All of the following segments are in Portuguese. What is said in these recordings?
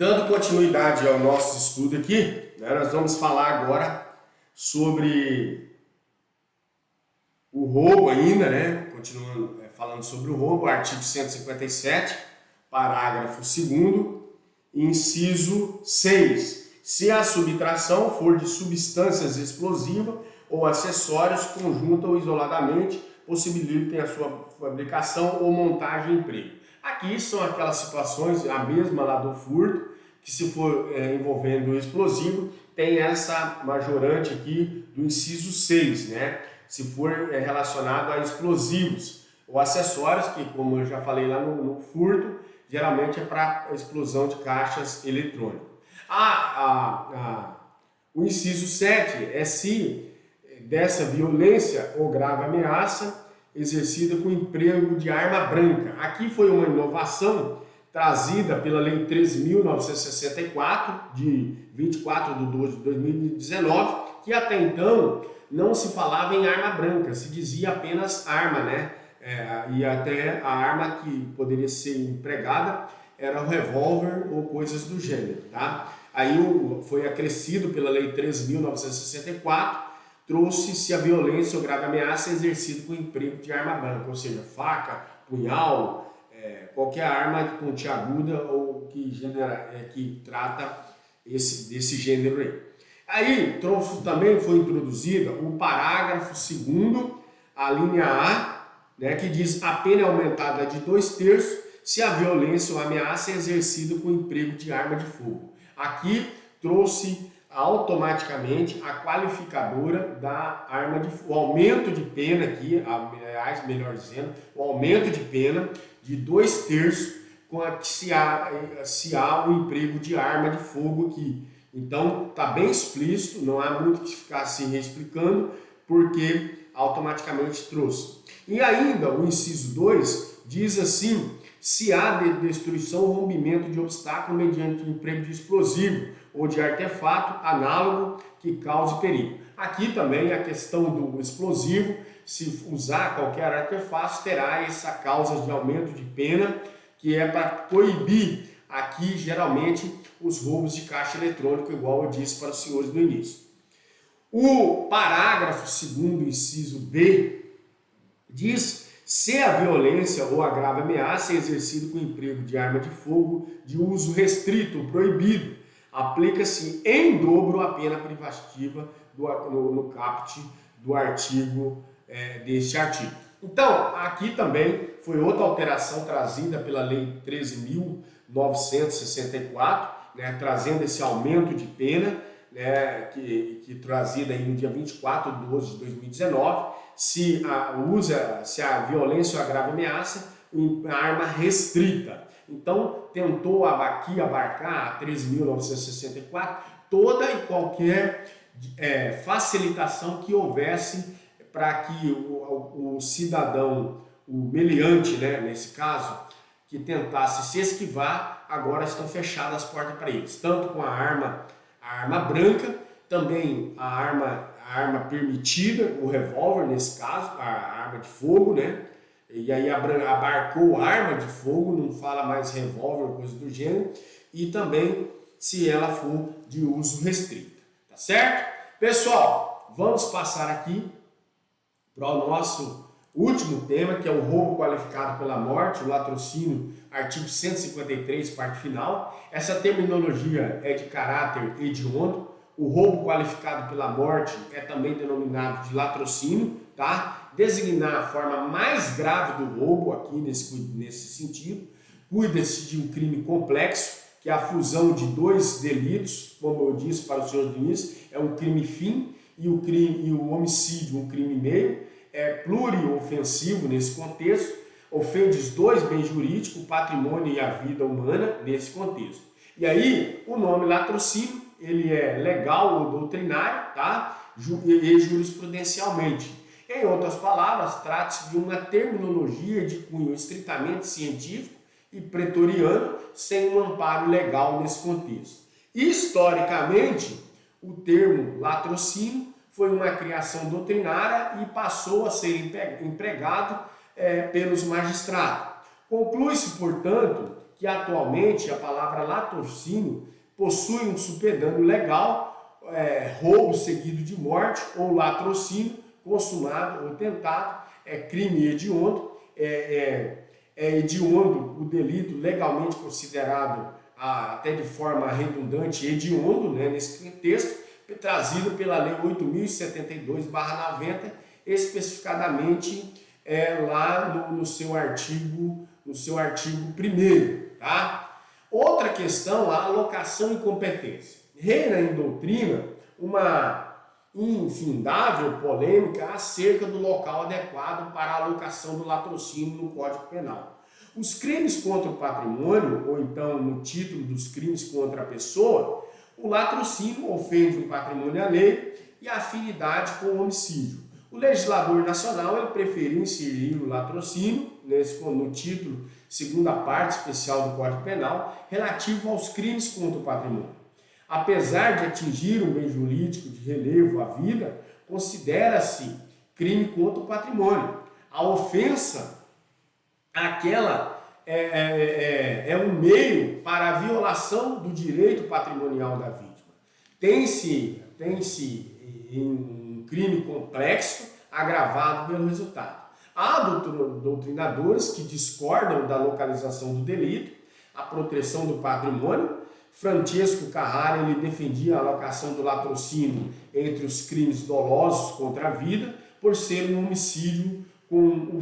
Dando continuidade ao nosso estudo aqui, né, nós vamos falar agora sobre o roubo ainda, né? Continuando falando sobre o roubo, artigo 157, parágrafo 2º, inciso 6. Se a subtração for de substâncias explosivas ou acessórios, conjunta ou isoladamente, possibilitem a sua fabricação ou montagem em emprego. Aqui são aquelas situações, a mesma lá do furto, que se for envolvendo o explosivo, tem essa majorante aqui do inciso 6, né? Se for relacionado a explosivos ou acessórios, que como eu já falei lá no furto, geralmente é para explosão de caixas eletrônicas. O inciso 7 é se dessa violência ou grave ameaça exercida com emprego de arma branca. Aqui foi uma inovação trazida pela Lei 13.964, de 24 de 12 de 2019, que até então não se falava em arma branca, se dizia apenas arma, né? E até a arma que poderia ser empregada era o revólver ou coisas do gênero, tá? Aí foi acrescido pela Lei 13.964, trouxe-se a violência ou grave ameaça exercida com emprego de arma branca, ou seja, faca, punhal, qualquer arma pontiaguda ou que trata desse gênero aí. Aí também foi introduzida o parágrafo 2º, a linha A, né, que diz a pena é aumentada de 2/3 se a violência ou ameaça é exercida com emprego de arma de fogo. Aqui trouxe automaticamente a qualificadora da arma de fogo, o aumento de pena aqui, aliás, melhor dizendo, o aumento de pena de 2/3 se há o emprego de arma de fogo aqui. Então, está bem explícito, não há muito que ficar assim reexplicando, porque automaticamente trouxe. E ainda, o inciso 2 diz assim, se há destruição ou rompimento de obstáculo mediante o emprego de explosivo ou de artefato análogo que cause perigo. Aqui também a questão do explosivo, se usar qualquer artefato, terá essa causa de aumento de pena, que é para coibir aqui, geralmente, os roubos de caixa eletrônica, igual eu disse para os senhores no início. O parágrafo 2º, inciso B, diz se a violência ou a grave ameaça é exercida com emprego de arma de fogo de uso restrito ou proibido, aplica-se em dobro a pena privativa no caput do artigo, deste artigo. Então, aqui também foi outra alteração trazida pela Lei 13.964, né, trazendo esse aumento de pena, né, que trazida aí no dia 24 de 12 de 2019, se a violência ou a grave ameaça, a arma restrita. Então, tentou aqui abarcar a 13.964 toda e qualquer facilitação que houvesse para que o cidadão, o meliante, né, nesse caso, que tentasse se esquivar, agora estão fechadas as portas para eles, tanto com a arma branca, também a arma permitida, o revólver nesse caso, a arma de fogo, né? E aí abarcou arma de fogo, não fala mais revólver, coisa do gênero, e também se ela for de uso restrito, tá certo? Pessoal, vamos passar aqui para o nosso último tema, que é o roubo qualificado pela morte, o latrocínio, artigo 153, parte final. Essa terminologia é de caráter hediondo. O roubo qualificado pela morte é também denominado de latrocínio, tá? Designar a forma mais grave do roubo aqui nesse sentido. Cuida-se de um crime complexo, que é a fusão de dois delitos, como eu disse para o senhor do início, é um crime fim e o homicídio, um crime meio. É pluriofensivo nesse contexto, ofende os dois bens jurídicos, o patrimônio e a vida humana nesse contexto. E aí, o nome latrocínio, ele é legal ou doutrinário, tá? E jurisprudencialmente. Em outras palavras, trata-se de uma terminologia de cunho estritamente científico e pretoriano, sem um amparo legal nesse contexto. Historicamente, o termo latrocínio foi uma criação doutrinária e passou a ser empregado pelos magistrados. Conclui-se, portanto, que atualmente a palavra latrocínio possui um supedâneo legal, roubo seguido de morte, ou latrocínio, consumado ou tentado, crime hediondo, hediondo o delito legalmente considerado até de forma redundante hediondo, né, nesse contexto, trazido pela Lei 8.072/90, especificadamente lá no seu artigo 1º, tá? Outra questão, a alocação e competência. Reina em doutrina uma infindável polêmica acerca do local adequado para a alocação do latrocínio no Código Penal. Os crimes contra o patrimônio, ou então no título dos crimes contra a pessoa, o latrocínio ofende o patrimônio alheio e a afinidade com o homicídio. O legislador nacional ele preferiu inserir o latrocínio no título, segunda parte especial do Código Penal, relativo aos crimes contra o patrimônio. Apesar de atingir um bem jurídico de relevo à vida, considera-se crime contra o patrimônio. A ofensa, aquela é um meio para a violação do direito patrimonial da vítima. Tem-se um crime complexo agravado pelo resultado. Há doutrinadores que discordam da localização do delito, a proteção do patrimônio. Francesco Carrara ele defendia a alocação do latrocínio entre os crimes dolosos contra a vida por ser um homicídio com o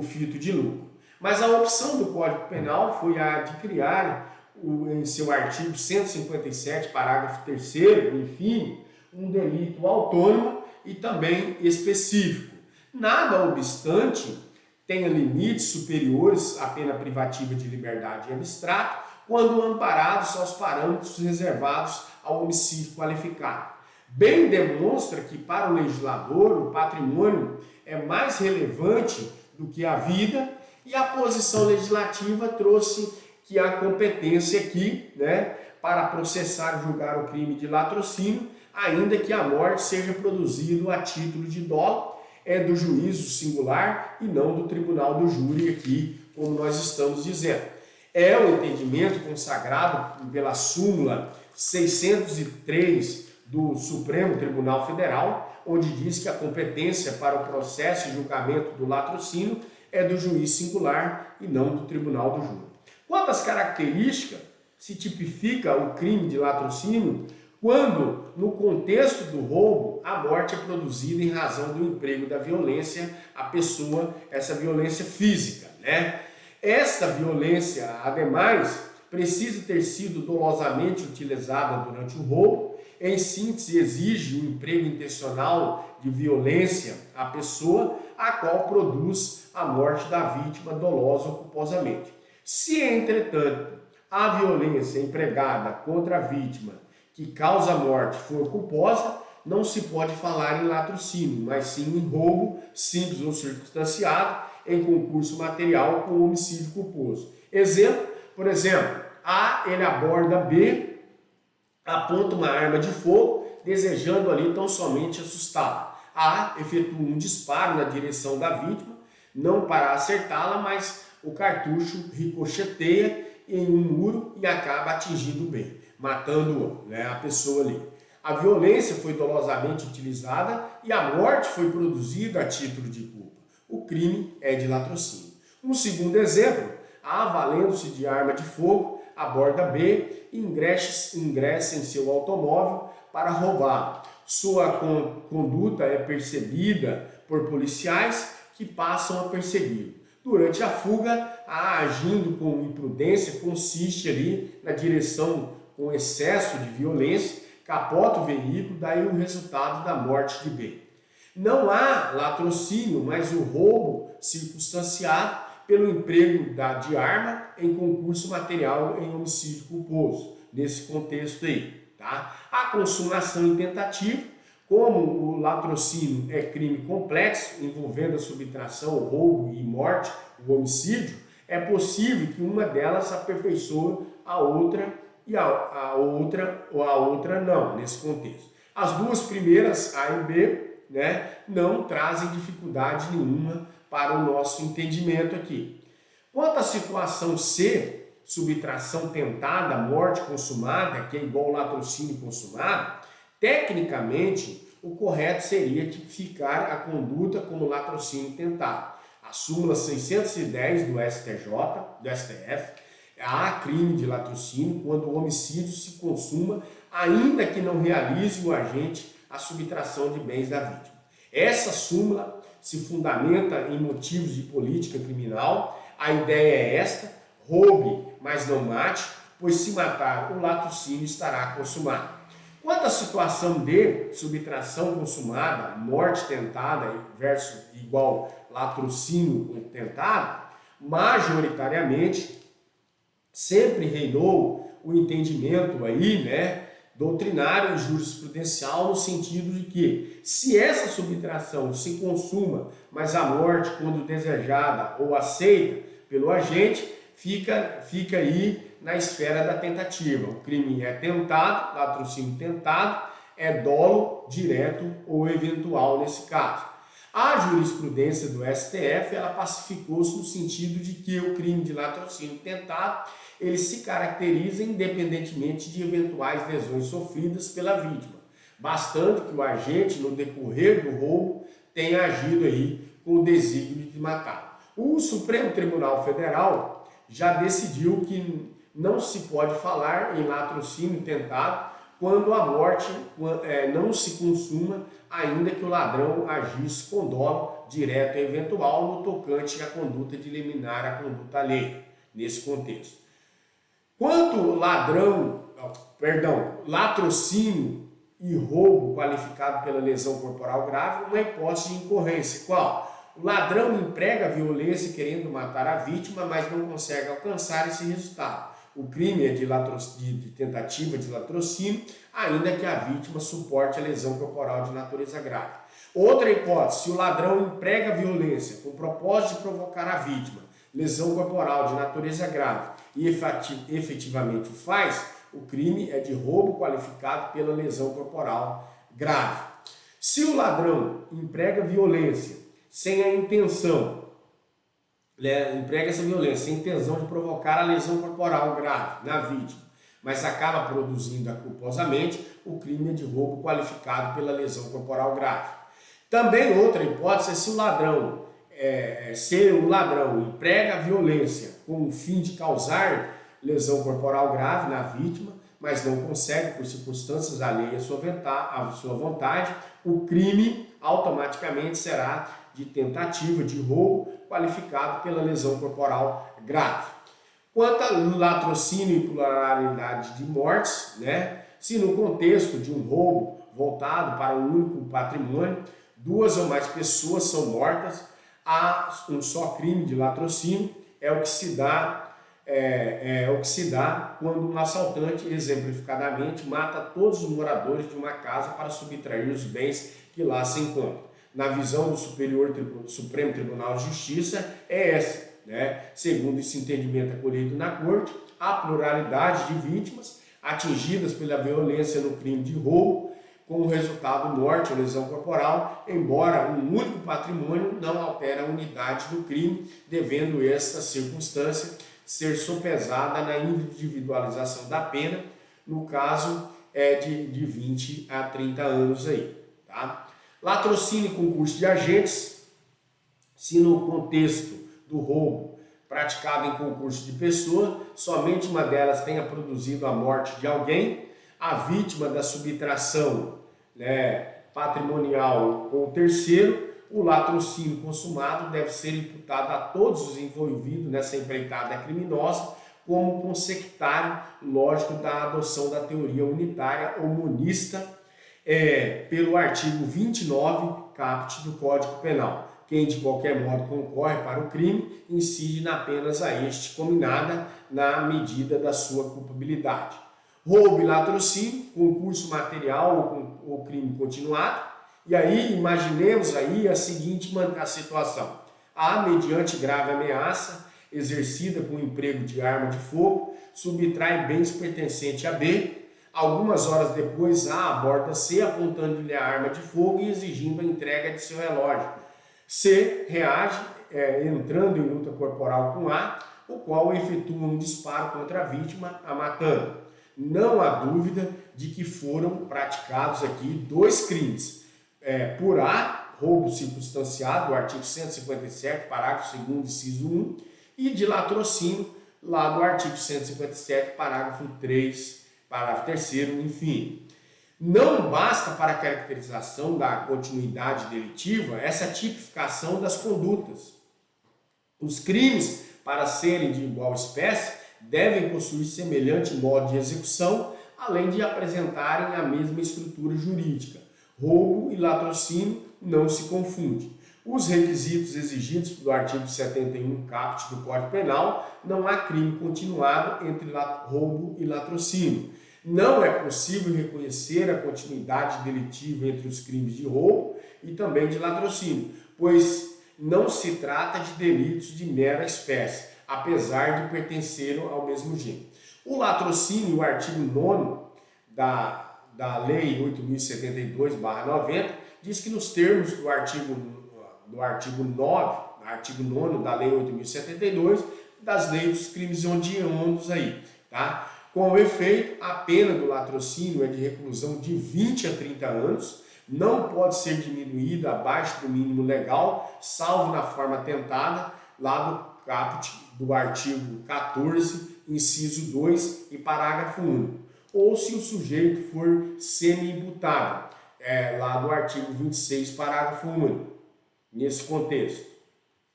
filtro de lucro. Mas a opção do Código Penal foi a de criar, em seu artigo 157, parágrafo 3º, enfim, um delito autônomo e também específico. Nada obstante, tenha limites superiores à pena privativa de liberdade em abstrato, quando amparados aos parâmetros reservados ao homicídio qualificado. Bem demonstra que, para o legislador, o patrimônio é mais relevante do que a vida, e a posição legislativa trouxe que a competência aqui, né, para processar e julgar o crime de latrocínio, ainda que a morte seja produzida a título de dolo, é do juízo singular e não do tribunal do júri aqui, como nós estamos dizendo. É o entendimento consagrado pela súmula 603 do Supremo Tribunal Federal, onde diz que a competência para o processo e julgamento do latrocínio é do juiz singular e não do tribunal do júri. Quanto às características, se tipifica o crime de latrocínio quando, no contexto do roubo, a morte é produzida em razão do emprego da violência à pessoa, essa violência física, né? Esta violência, ademais, precisa ter sido dolosamente utilizada durante o roubo. Em síntese, exige o emprego intencional de violência à pessoa, a qual produz a morte da vítima dolosa ou culposamente. Se, entretanto, a violência empregada contra a vítima que causa a morte for culposa, não se pode falar em latrocínio, mas sim em roubo simples ou circunstanciado, em concurso material com homicídio culposo. Por exemplo, A, ele aborda B, aponta uma arma de fogo, desejando ali tão somente assustá-la. A efetua um disparo na direção da vítima, não para acertá-la, mas o cartucho ricocheteia em um muro e acaba atingindo B, matando, né, a pessoa ali. A violência foi dolosamente utilizada e a morte foi produzida a título de culpa. O crime é de latrocínio. Um segundo exemplo, A, valendo-se de arma de fogo, aborda B e ingressa em seu automóvel para roubá-lo. Sua conduta é percebida por policiais que passam a persegui-lo. Durante a fuga, A, agindo com imprudência, consiste ali na direção com excesso de violência, capota o veículo, daí o resultado da morte de B. Não há latrocínio, mas o roubo circunstanciado pelo emprego de arma em concurso material em homicídio culposo, nesse contexto aí. Tá? A consumação em tentativa, como o latrocínio é crime complexo, envolvendo a subtração, o roubo e morte, o homicídio, é possível que uma delas aperfeiçoe a outra e a outra não, nesse contexto. As duas primeiras, A e B, né, não trazem dificuldade nenhuma para o nosso entendimento aqui. Quanto à situação C, subtração tentada, morte consumada, que é igual ao latrocínio consumado, tecnicamente o correto seria tipificar a conduta como latrocínio tentado. A súmula 610 do STF, há crime de latrocínio quando o homicídio se consuma, ainda que não realize o agente a subtração de bens da vítima. Essa súmula se fundamenta em motivos de política criminal. A ideia é esta: roube, mas não mate, pois se matar, o latrocínio estará consumado. Quanto à situação de subtração consumada, morte tentada versus igual latrocínio tentado, majoritariamente sempre reinou o entendimento aí, doutrinário e jurisprudencial, no sentido de que, se essa subtração se consuma, mas a morte, quando desejada ou aceita pelo agente, fica aí na esfera da tentativa. O crime é tentado, latrocínio tentado, é dolo direto ou eventual nesse caso. A jurisprudência do STF, ela pacificou-se no sentido de que o crime de latrocínio tentado, ele se caracteriza independentemente de eventuais lesões sofridas pela vítima, bastando que o agente, no decorrer do roubo, tenha agido aí com o desígnio de matar. O Supremo Tribunal Federal já decidiu que não se pode falar em latrocínio tentado quando a morte não se consuma, ainda que o ladrão agisse com dolo direto e eventual no tocante à conduta de liminar a conduta alheia, nesse contexto. Quanto latrocínio e roubo qualificado pela lesão corporal grave, uma hipótese de incorrência. Qual? O ladrão emprega a violência querendo matar a vítima, mas não consegue alcançar esse resultado. O crime é de tentativa de latrocínio, ainda que a vítima suporte a lesão corporal de natureza grave. Outra hipótese: se o ladrão emprega a violência com o propósito de provocar a vítima, lesão corporal de natureza grave, e efetivamente o faz, o crime é de roubo qualificado pela lesão corporal grave. Se o ladrão emprega violência sem a intenção, emprega essa violência sem intenção de provocar a lesão corporal grave na vítima, mas acaba produzindo-a culposamente, o crime é de roubo qualificado pela lesão corporal grave. Também outra hipótese é se o ladrão emprega a violência com o fim de causar lesão corporal grave na vítima, mas não consegue por circunstâncias alheias à sua vontade, o crime automaticamente será de tentativa de roubo qualificado pela lesão corporal grave. Quanto ao latrocínio e pluralidade de mortes, se no contexto de um roubo voltado para um único patrimônio, 2 ou mais pessoas são mortas, há um só crime de latrocínio, é o que se dá quando um assaltante, exemplificadamente, mata todos os moradores de uma casa para subtrair os bens que lá se encontram. Na visão do Supremo Tribunal de Justiça, é essa. Segundo esse entendimento acolhido na Corte, a pluralidade de vítimas atingidas pela violência no crime de roubo, com o resultado morte ou lesão corporal, embora um único patrimônio não altera a unidade do crime, devendo esta circunstância ser sopesada na individualização da pena, no caso de 20 a 30 anos aí. Tá? Latrocínio e concurso de agentes: se no contexto do roubo praticado em concurso de pessoa, somente uma delas tenha produzido a morte de alguém, a vítima da subtração patrimonial ou terceiro, o latrocínio consumado deve ser imputado a todos os envolvidos nessa empreitada criminosa como consectário lógico da adoção da teoria unitária ou monista pelo artigo 29, caput do Código Penal. Quem de qualquer modo concorre para o crime incide na apenas a este combinada na medida da sua culpabilidade. Roubo e latrocínio, concurso material ou crime continuado. E aí imaginemos aí a seguinte situação: A, mediante grave ameaça exercida com o emprego de arma de fogo, subtrai bens pertencentes a B. Algumas horas depois, A aborda C, apontando-lhe a arma de fogo e exigindo a entrega de seu relógio. C reage entrando em luta corporal com A, o qual efetua um disparo contra a vítima, a matando. Não há dúvida de que foram praticados aqui dois crimes. Por A, roubo circunstanciado, do artigo 157, parágrafo 2º, inciso 1, e de latrocínio, lá do artigo 157, parágrafo 3, parágrafo 3º, enfim. Não basta para a caracterização da continuidade delitiva essa tipificação das condutas. Os crimes, para serem de igual espécie, devem possuir semelhante modo de execução, além de apresentarem a mesma estrutura jurídica. Roubo e latrocínio não se confundem. Os requisitos exigidos do artigo 71 caput do Código Penal, não há crime continuado entre roubo e latrocínio. Não é possível reconhecer a continuidade delitiva entre os crimes de roubo e também de latrocínio, pois não se trata de delitos de mera espécie, apesar de pertencerem ao mesmo gênero. O latrocínio, o artigo 9º da Lei 8.072/90, diz que nos termos do artigo 9º da Lei 8.072, das leis dos crimes hediondos aí, tá? Com efeito, a pena do latrocínio é de reclusão de 20 a 30 anos, não pode ser diminuída abaixo do mínimo legal, salvo na forma tentada, lá do caput do artigo 14, inciso 2 e parágrafo único. Ou se o sujeito for semi-imputável, lá do artigo 26, parágrafo único, nesse contexto,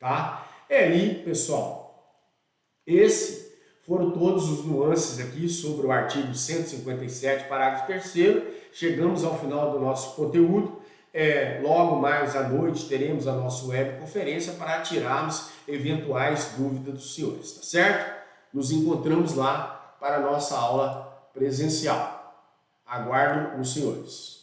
tá? Aí, pessoal, esses foram todos os nuances aqui sobre o artigo 157, parágrafo 3º. Chegamos ao final do nosso conteúdo. Logo mais à noite teremos a nossa webconferência para tirarmos eventuais dúvidas dos senhores, tá certo? Nos encontramos lá para a nossa aula presencial. Aguardo os senhores.